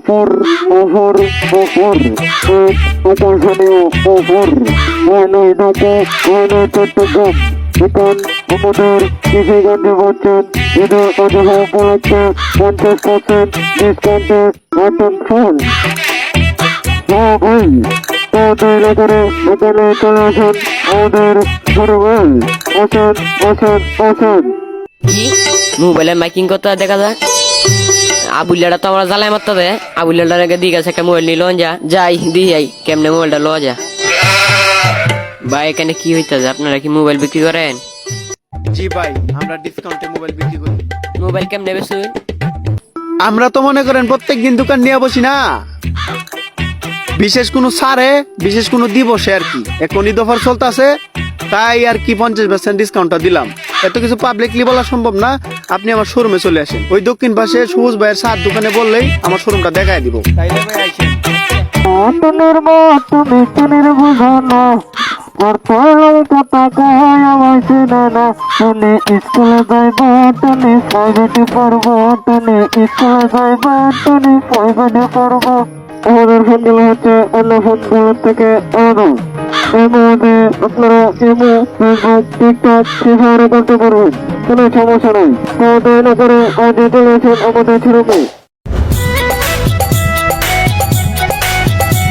Offer offer offer আকর্ষণীয় offer online টাকা online Chittagong এখন আমাদের কৃষিগঞ্জে পাচ্ছেন ঈদের অজহ উপলক্ষে 50% ডিসকাউন্টে নতুন ফোন। হ্যাঁ ভাই, তাড়াতাড়ি করে এখানে চলে আসুন আমাদের শোরুমে। আসুন আসুন আসুন। কি মোবাইলের মাইকিং করতে দেখা যায়? আবুল্লাটা তো আমরা জ্বালাই মারতে দেয়। আবুল্লাটার আগে দিকে একটা মোবাইল নিল যাই দি যাই কেমনে মোবাইলটা লওয়া যা। ভাই এখানে কি হইতেছে? আপনারা কি মোবাইল বিক্রি করেন? জি ভাই, আমরা ডিসকাউন্টে মোবাইল বিক্রি করি। মোবাইল কেমনে বেচুন? আমরা তো মনে করেন প্রত্যেকদিন দোকান নিয়ে বসি না, বিশেষ কোনো ছাড়ে বিশেষ কোনো দিবসে আর কি। এখন ঈদ অফার চলতেছে, তাই আর কি 50% ডিসকাউন্টটা দিলাম। এত কিছু পাবলিকলি বলা সম্ভব না। আপনি আমার শোরুমে চলে আসেন, ওই দক্ষিণ পাশে সবুজ ভাইয়ের সাত দোকানে বললেই আমার শোরুমটা দেখায় দিব। তাইলে ভাই আইসেন। আতনের মত মিটনের বুঝানো অর্থের কথা কয় আমায় চেনে না। টনি স্কুলে যাইব টনি প্রাইভেটে পড়বো, টনি স্কুলে যাইব টনি প্রাইভেটে পড়বো। আমাদের ফোনগুলো হচ্ছে অন্য ফোনগুলোর থেকে আলাদা। এমনি আপনারা ইমো, ফেসবুক, টিকটক সেভাবে করতে পারবেন, কোনো সমস্যা নেই। দয়া করে আজ চলে আসুন আমাদের শোরুমে।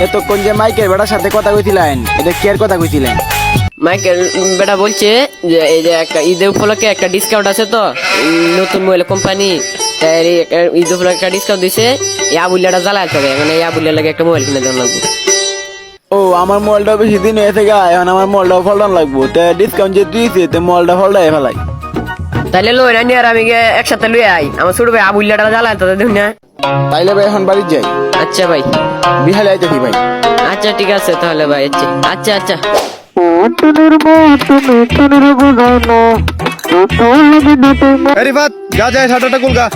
এতক্ষণ যে মাইকের বেটার সাথে কথা কইছিলেন, এটা কি আর কথা কইছিলেন? মাইকেল বেটা বলছে যে এই যে একটা ঈদের উপলক্ষে একটা ডিসকাউন্ট আছে তো নতুন মোবাইল কোম্পানি, তাই ঈদ উপলক্ষে একটা ডিসকাউন্ট দিছে। এই আবুল্লাটা জ্বালাতে হবে, মানে এই আবুল্লার লাগে একটা মোবাইল কিনে দেওয়া লাগবে। ও আমার মোবাইলটা বেশি দিন হয়েছে গা, এখন আমার মোবাইলটা ফলটান লাগবো। ডিসকাউন্ট যে দিয়েছে তো মোবাইলটা ফলটাই ফেলাই। তাইলে লই না নিয়ে আর আমি গিয়ে একসাথে লই আই। আমার ছোট ভাই আবুল্লাটা জ্বালাতে দেখুন না। তাইলে ভাই এখন বাড়ি যাই, আচ্ছা ভাই, বিহালে আইতেছি ভাই। আচ্ছা ঠিক আছে তাহলে ভাই। আচ্ছা আচ্ছা আতনের মত মিটনের বুঝানো রিফাত যা যায় সাটাটা কুলগা।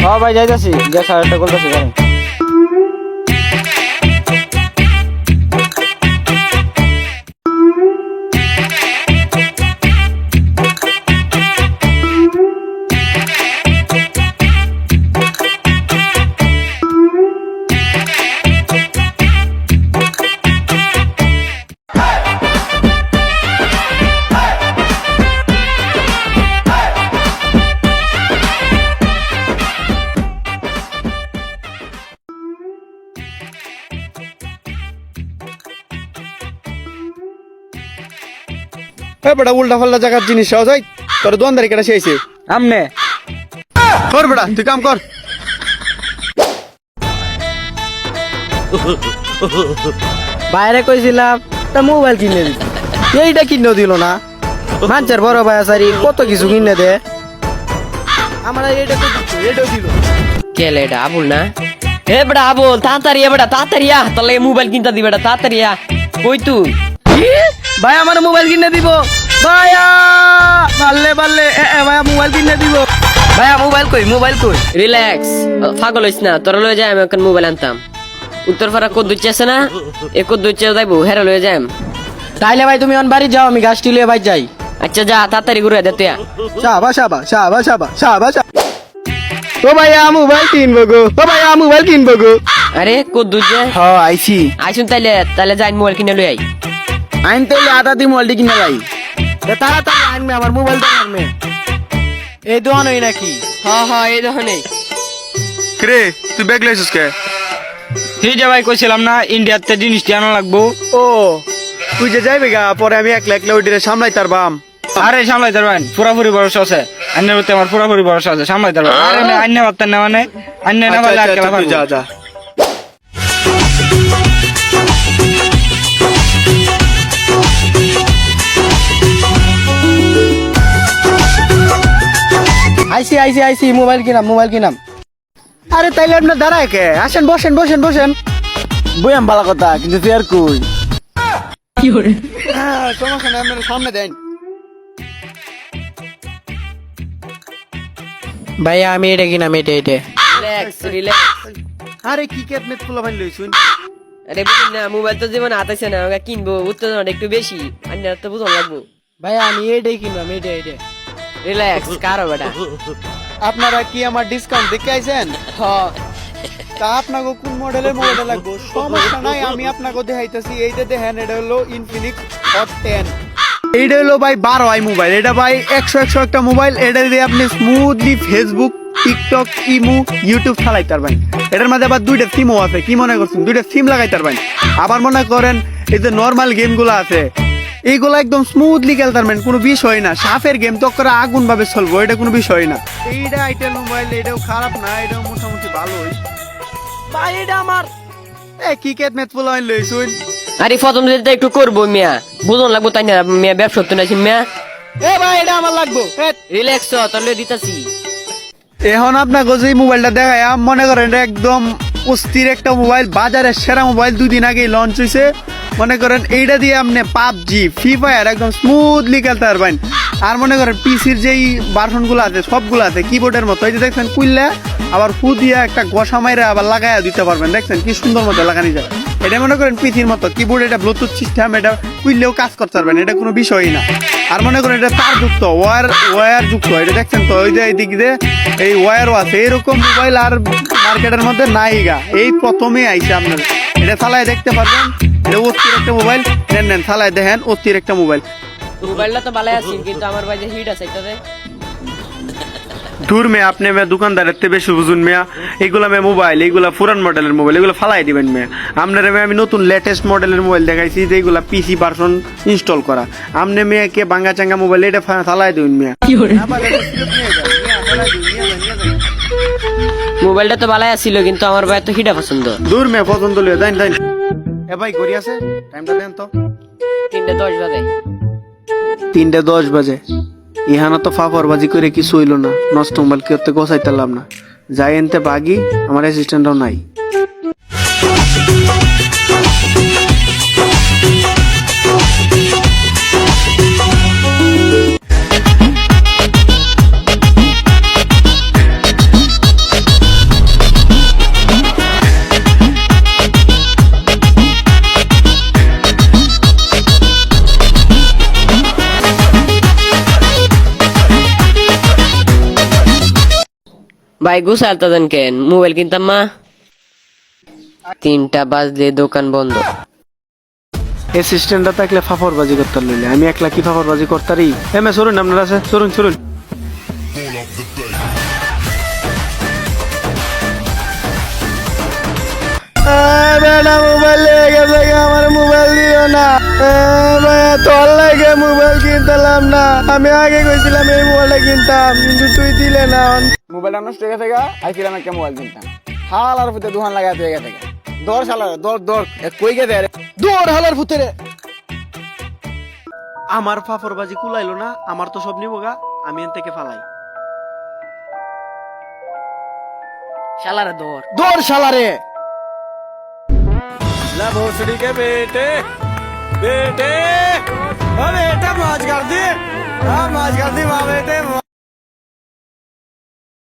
হ্যাঁ ভাই যাইতাছি, যা সাড়ে করতেছি ভাই। বেটা উল্টা ফাল্টা জায়গার জিনিস সহজ হয়, তোর দোকানদারি কেটে শেষে আমনে কর। বেটা তুই কাম কর। বাইরে কইছিলাম তা মোবাইল কিনে দিত, এইটা কিনে দিল না। মানুষের বড় ভাই আসারি কত কিছু কিনে দে, আমরা এইটা এটাও দিল। কেলে এটা আবুল না? এ বেটা আবুল তাড়াতাড়ি বেটা তাড়াতাড়ি তাহলে মোবাইল কিনতে দিবে বেটা তাড়াতাড়ি কই তুই? কি ভাই আমার মোবাইল কিনে দিব? ভাইয়া পারলে পারলে ভাইয়া মোবাইল কিনে দিব। ভাইয়া মোবাইল কই, মোবাইল কই? রিল্যাক্স, পাগল হইস না। তোরা লয়ে যাই আমি এখন মোবাইল আনতাম। উত্তরপাড়া কদ্দুচ্ছে আছে না, এ কদ্দুচ্ছে যাইবো, হেরা লয়ে যাই। তাইলে ভাই তুমি অন বাড়ি যাও, আমি গাছটি লিয়ে ভাই যাই। আচ্ছা যা তাড়াতাড়ি ঘুরে দে তুই। শাবা শাবা শাবা শাবা শাবা। ও ভাইয়া মোবাইল কিনবো গো, ও ভাইয়া মোবাইল কিনবো গো। আরে কদ্দুচ্ছে হ্যাঁ আইছি। আইসুন তাইলে যাই মোবাইল কিনে লই আই। আইন তাইলে আদা দি মোবাইলটি কিনে লাই। তাড়াতাড়ি আনবে আমার মোবাইল তো আনবে। এই দোকান হই নাকি? হ্যাঁ এই দেখো নেই। রে তুই ব্যাগ লাইছিস কে? ঠিক আছে ভাই, কইছিলাম না ইন্ডিয়াতে জিনিসটি আনা লাগবো। ও তুই যে যাইবে গা, পরে আমি একলা একলা ওইটারে সামলাই তার বাম। আরে সামলাই তারবেন, পুরাপুরি ভরসা আছে। আন্নের প্রতি আমার পুরাপুরি ভরসা আছে, সামলাই তারবেন। আরে না আন্নে পারতেন না, মানে আন্নে না পারলে আর আচ্ছা, কেলা তুই যা যা। আইসি আইসি আইসি, মোবাইল কিনাম মোবাইল কিনাম। আরে তাইলে আপনার দাঁড়ায় কে? আসেন বসেন বসেন বসেন। বইয়াম ভালো কথা, কিন্তু তুই আর কই? হ্যাঁ সমস্যা নেই, আপনার সামনে দেন। ভাইয়া আমি এটা কিনাম, এটা এটা। রিল্যাক্স। আরে কি কে আপনি ফুলা ভাই লইছুন? আরে বুঝুন না, মোবাইল তো জীবন হাতাইছে না, ওকে কিনবো, উত্তেজনাটা একটু বেশি। আন্নার তো বুঝন লাগবো। ভাইয়া আমি এটাই কিনবাম, এটা এটা। রিল্যাক্স কারো বেটা। আপনারা কি আমার ডিসকাউন্ট দেখে আইছেন? হ্যাঁ তা আপনাকে কোন মডেলের মোবাইলটা লাগবে সমস্যা নাই, আমি আপনাকে দেখাইতেছি। এইটা দেখেন, এটা হলো ইনফিনিক্স হট 10। এইটা হলো ভাই 12i মোবাইল। এটা ভাই 100 একটা মোবাইল। এটা দিয়ে আপনি smoothly Facebook, TikTok, imo, YouTube চালাইতে পারবেন। এটার মধ্যে আবার 2টা সিমও আছে। কি মনে করছেন 2টা সিম লাগাইতে পারবেন। আবার মনে করেন এই যে নর্মাল গেমগুলো আছে, এইগুলো একদম স্মুথলি খেলতে পারবেন, কোনো বিষয় না। সাপের গেম তো করে আগুন ভাবে চলবো, এটা কোনো বিষয় না। এইটা আইটেল মোবাইল, এটাও খারাপ না, এটাও মোটামুটি ভালোই। ভাই এটা আমার কি কেট ম্যাচ পোলা লইছুন। আরে প্রথম যেটা একটু করবো মিয়া, বুঝন লাগবো তাই না মিয়া, ব্যবসা করতে নাছি মিয়া। এ ভাই এটা আমার লাগবো। রিল্যাক্স তাহলে দিতাছি। এখন আপনাকে যে মোবাইলটা দেখায়, মনে করেন এটা একদম অস্থির একটা মোবাইল, বাজারের সেরা মোবাইল। 2 দিন আগেই লঞ্চ হয়েছে। মনে করেন এইটা দিয়ে আপনি পাবজি, ফ্রি ফায়ার একদম স্মুথলি খেলতে পারবেন। আর মনে করেন পিসির যেই ভার্সন গুলো আছে সবগুলো আছে কিবোর্ডের মতো। এই যে দেখছেন কুইল্লা আবার ফু দিয়ে একটা গসা মাইরা আবার লাগাইয়া দিতে পারবেন। দেখছেন কি সুন্দর মতো লাগানি যায়। এটা মনে করেন পিসির মতো কিবোর্ড, এটা ব্লুটুথ সিস্টেম, এটা কুইল্লেও কাজ করতে পারবেন, এটা কোনো বিষয়ই না। আর মনে করেন এটা তার যুক্ত, ওয়ার যুক্ত। এটা দেখছেন তো ওই যে এইদিক দিয়ে এই ওয়ারও আছে। এরকম মোবাইল আর মার্কেটের মধ্যে নাই গা, এই প্রথমে আইছে আপনার। এটা চালায় দেখতে পারবেন, এটা অস্থির একটা মোবাইল। নেন চালায় দেখেন, অস্থির একটা মোবাইল। মোবাইলটা তো ভালো আছে, কিন্তু আমার ভাই যে হিট আছে এটাতে। দূর মেয়ে, আপনি মেয়ে দোকানদারের থেকে বেশি বুঝুন মেয়া। এইগুলা মেয়ে মোবাইল, এইগুলা পুরান মডেলের মোবাইল, এগুলো ফালাই দিবেন মেয়ে। আপনার মেয়ে আমি নতুন লেটেস্ট মডেলের মোবাইল দেখাইছি, যেগুলা পিসি ভার্সন ইনস্টল করা। আপনি মেয়ে কে ভাঙ্গা চাঙ্গা মোবাইল এটা ফালাই দিবেন মেয়া। মোবাইলটা তো ভালো আছিল, কিন্তু আমার ভাই তো হিটা পছন্দ। দূর মেয়ে পছন্দ লিয়ে দেন। এ ভাই ঘড়ি আছে, টাইমটা দেন তো। 3:10 বাজে। 3:10 বাজে। ইহানা তো ফাফর বাজি করে কিছু হইলো না, নষ্ট মোবাইল করতে গোছাইতাম না। যাই এনতে বাগি, আমার অ্যাসিস্ট্যান্টও নাই। ভাই গুছালতা দেন কেন, মোবাইল কিনতাম মা। 3টা বাজলে দোকান বন্ধ। অ্যাসিস্ট্যান্টটা থাকলে ফাফর বাজি করতে লইলে, আমি একলা কি ফাফর বাজি করতারি। এমে সরুন, আপনারা আছে সরুন। মোবাইল লেগে গেছে, আমার মোবাইল দিও না। তোর লাগে মোবাইল কিনতাম না, আমি আগে কইছিলাম এই মোবাইলটা কিনতাম, কিন্তু তুই দিলে না। মোবাইলটা নষ্ট হয়ে গেছে, আইছিলাম একটা মোবাইল কিনতাম। হালার ভিতরে দোকান লাগাতে হয়ে গেছে। দৌড় শালার দৌড় কই গেছে রে? দৌড় হালার ভিতরে। আমার ফাফর বাজি কুলাইলো না, আমার তো সব নিবো গা, আমি এন থেকে ফালাই। শালারে দৌড়। দৌড় শালারে। ला भोसड़ी के बेटे बेटे, अरे बेटा मौज कर दी, हाँ मौज कर दी माँ बेटे।